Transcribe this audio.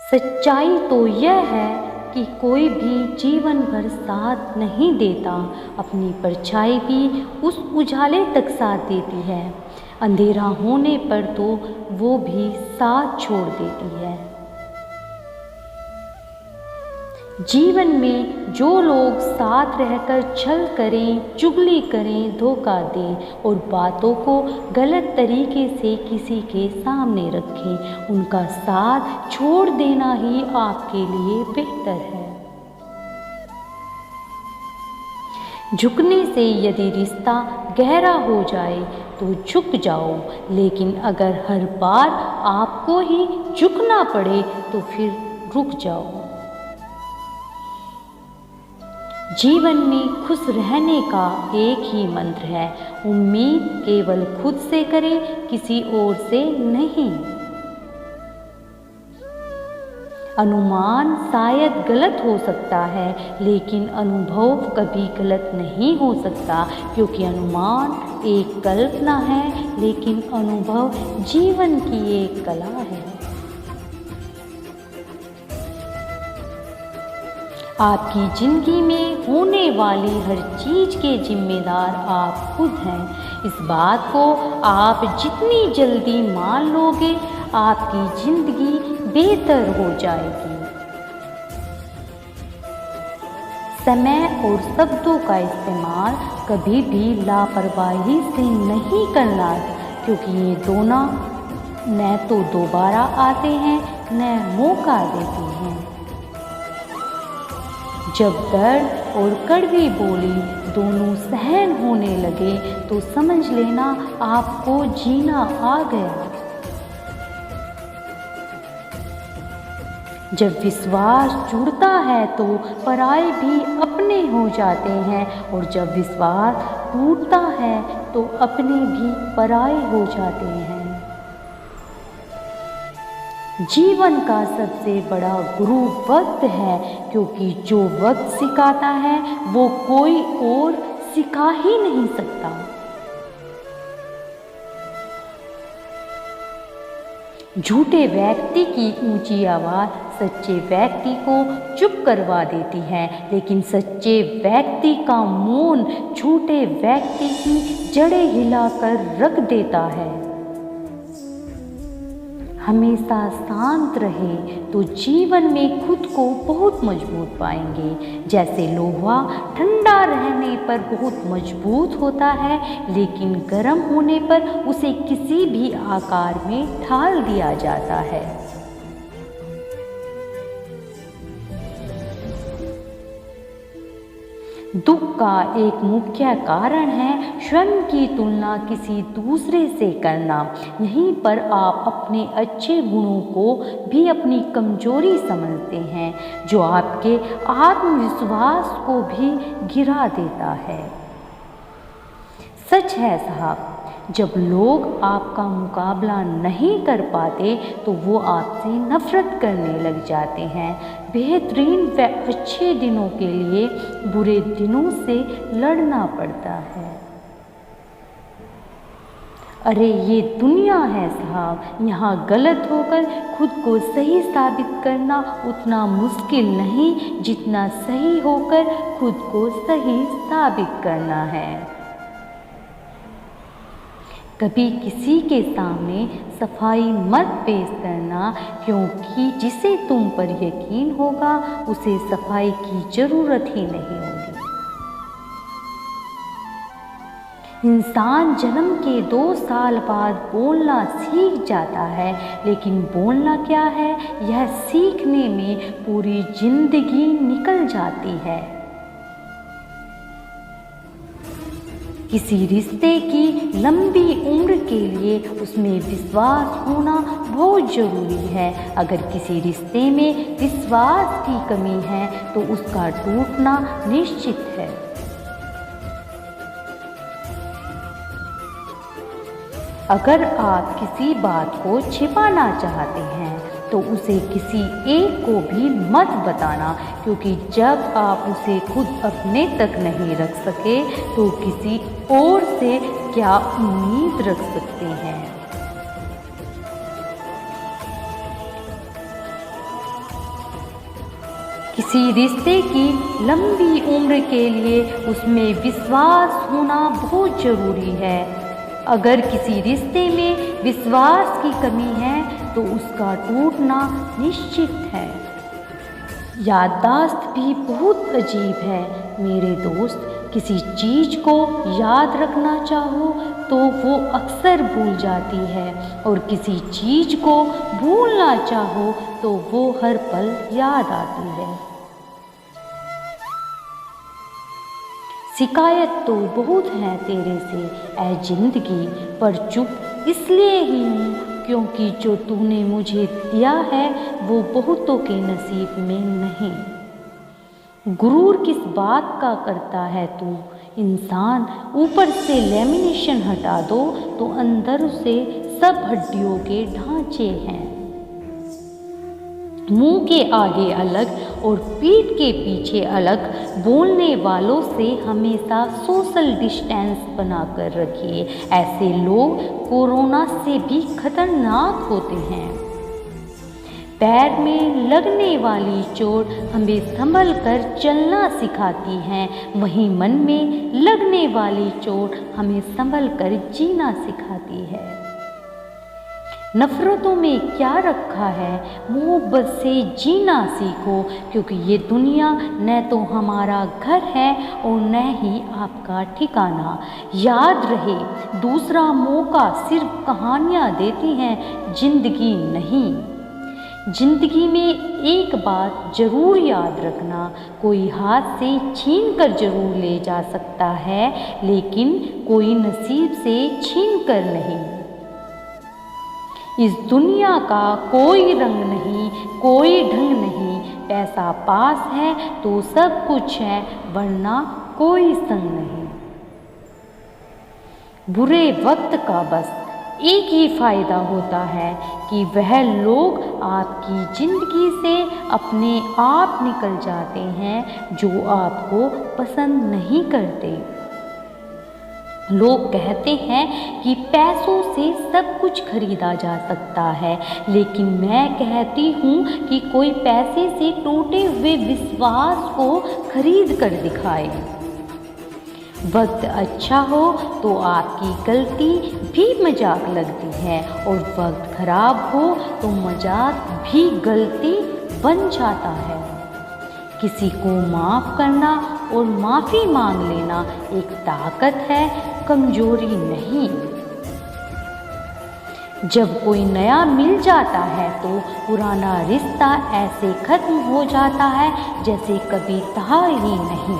सच्चाई तो यह है कि कोई भी जीवन भर साथ नहीं देता, अपनी परछाई भी उस उजाले तक साथ देती है। अंधेरा होने पर तो वो भी साथ छोड़ देती है। जीवन में जो लोग साथ रहकर छल करें, चुगली करें, धोखा दें और बातों को गलत तरीके से किसी के सामने रखें, उनका साथ छोड़ देना ही आपके लिए बेहतर है। झुकने से यदि रिश्ता गहरा हो जाए तो झुक जाओ, लेकिन अगर हर बार आपको ही झुकना पड़े तो फिर रुक जाओ। जीवन में खुश रहने का एक ही मंत्र है, उम्मीद केवल खुद से करें, किसी और से नहीं। अनुमान शायद गलत हो सकता है, लेकिन अनुभव कभी गलत नहीं हो सकता, क्योंकि अनुमान एक कल्पना है, लेकिन अनुभव जीवन की एक कला है। आपकी ज़िंदगी में होने वाली हर चीज़ के जिम्मेदार आप खुद हैं। इस बात को आप जितनी जल्दी मान लोगे, आपकी ज़िंदगी बेहतर हो जाएगी। समय और शब्दों का इस्तेमाल कभी भी लापरवाही से नहीं करना, क्योंकि ये दोनों न तो दोबारा आते हैं न मौका देते हैं। जब दर्द और कड़वी बोली दोनों सहन होने लगे तो समझ लेना आपको जीना आ गया। जब विश्वास जुड़ता है तो पराये भी अपने हो जाते हैं, और जब विश्वास टूटता है तो अपने भी पराये हो जाते हैं। जीवन का सबसे बड़ा गुरु वक्त है, क्योंकि जो वक्त सिखाता है वो कोई और सिखा ही नहीं सकता। झूठे व्यक्ति की ऊंची आवाज़ सच्चे व्यक्ति को चुप करवा देती है, लेकिन सच्चे व्यक्ति का मौन झूठे व्यक्ति की जड़ें हिलाकर रख देता है। हमेशा शांत रहे तो जीवन में खुद को बहुत मजबूत पाएंगे। जैसे लोहा ठंडा रहने पर बहुत मजबूत होता है, लेकिन गर्म होने पर उसे किसी भी आकार में ढाल दिया जाता है। दुख का एक मुख्य कारण है स्वयं की तुलना किसी दूसरे से करना। यहीं पर आप अपने अच्छे गुणों को भी अपनी कमजोरी समझते हैं, जो आपके आत्मविश्वास को भी गिरा देता है। सच है साहब, जब लोग आपका मुकाबला नहीं कर पाते तो वो आपसे नफरत करने लग जाते हैं। बेहतरीन व अच्छे दिनों के लिए बुरे दिनों से लड़ना पड़ता है। अरे ये दुनिया है साहब, यहाँ गलत होकर खुद को सही साबित करना उतना मुश्किल नहीं जितना सही होकर खुद को सही साबित करना है। कभी किसी के सामने सफाई मत पेश करना, क्योंकि जिसे तुम पर यकीन होगा उसे सफाई की जरूरत ही नहीं होगी। इंसान जन्म के 2 साल बाद बोलना सीख जाता है, लेकिन बोलना क्या है यह सीखने में पूरी जिंदगी निकल जाती है। किसी रिश्ते की लंबी उम्र के लिए उसमें विश्वास होना बहुत ज़रूरी है। अगर किसी रिश्ते में विश्वास की कमी है तो उसका टूटना निश्चित है। अगर आप किसी बात को छिपाना चाहते हैं तो उसे किसी एक को भी मत बताना, क्योंकि जब आप उसे खुद अपने तक नहीं रख सके तो किसी और से क्या उम्मीद रख सकते हैं। किसी रिश्ते की लंबी उम्र के लिए उसमें विश्वास होना बहुत ज़रूरी है। अगर किसी रिश्ते में विश्वास की कमी है तो उसका टूटना निश्चित है। याददाश्त भी बहुत अजीब है मेरे दोस्त। किसी चीज़ को याद रखना चाहो तो वो अक्सर भूल जाती है, और किसी चीज़ को भूलना चाहो तो वो हर पल याद आती है। शिकायत तो बहुत है तेरे से ऐ जिंदगी, पर चुप इसलिए ही हूँ क्योंकि जो तूने मुझे दिया है वो बहुतों के नसीब में नहीं। गुरूर किस बात का करता है तू इंसान? ऊपर से लेमिनेशन हटा दो तो अंदर से सब हड्डियों के ढांचे हैं। मुंह के आगे अलग और पीठ के पीछे अलग बोलने वालों से हमेशा सोशल डिस्टेंस बनाकर रखिए। ऐसे लोग कोरोना से भी खतरनाक होते हैं। पैर में लगने वाली चोट हमें संभल कर चलना सिखाती है, वहीं मन में लगने वाली चोट हमें संभल कर जीना सिखाती है। नफरतों में क्या रखा है, मोहब्बत से जीना सीखो, क्योंकि ये दुनिया न तो हमारा घर है और न ही आपका ठिकाना। याद रहे, दूसरा मौका सिर्फ कहानियाँ देती हैं, जिंदगी नहीं। जिंदगी में एक बात जरूर याद रखना, कोई हाथ से छीन कर जरूर ले जा सकता है, लेकिन कोई नसीब से छीन कर नहीं। इस दुनिया का कोई रंग नहीं, कोई ढंग नहीं। पैसा पास है तो सब कुछ है, वरना कोई संग नहीं। बुरे वक्त का बस एक ही फ़ायदा होता है कि वह लोग आपकी ज़िंदगी से अपने आप निकल जाते हैं जो आपको पसंद नहीं करते। लोग कहते हैं कि पैसों से सब कुछ खरीदा जा सकता है, लेकिन मैं कहती हूँ कि कोई पैसे से टूटे हुए विश्वास को खरीद कर दिखाए। वक्त अच्छा हो तो आपकी गलती भी मजाक लगती है, और वक्त खराब हो तो मजाक भी गलती बन जाता है। किसी को माफ़ करना और माफ़ी मांग लेना एक ताकत है, कमजोरी नहीं। जब कोई नया मिल जाता है तो पुराना रिश्ता ऐसे खत्म हो जाता है जैसे कभी था ही नहीं।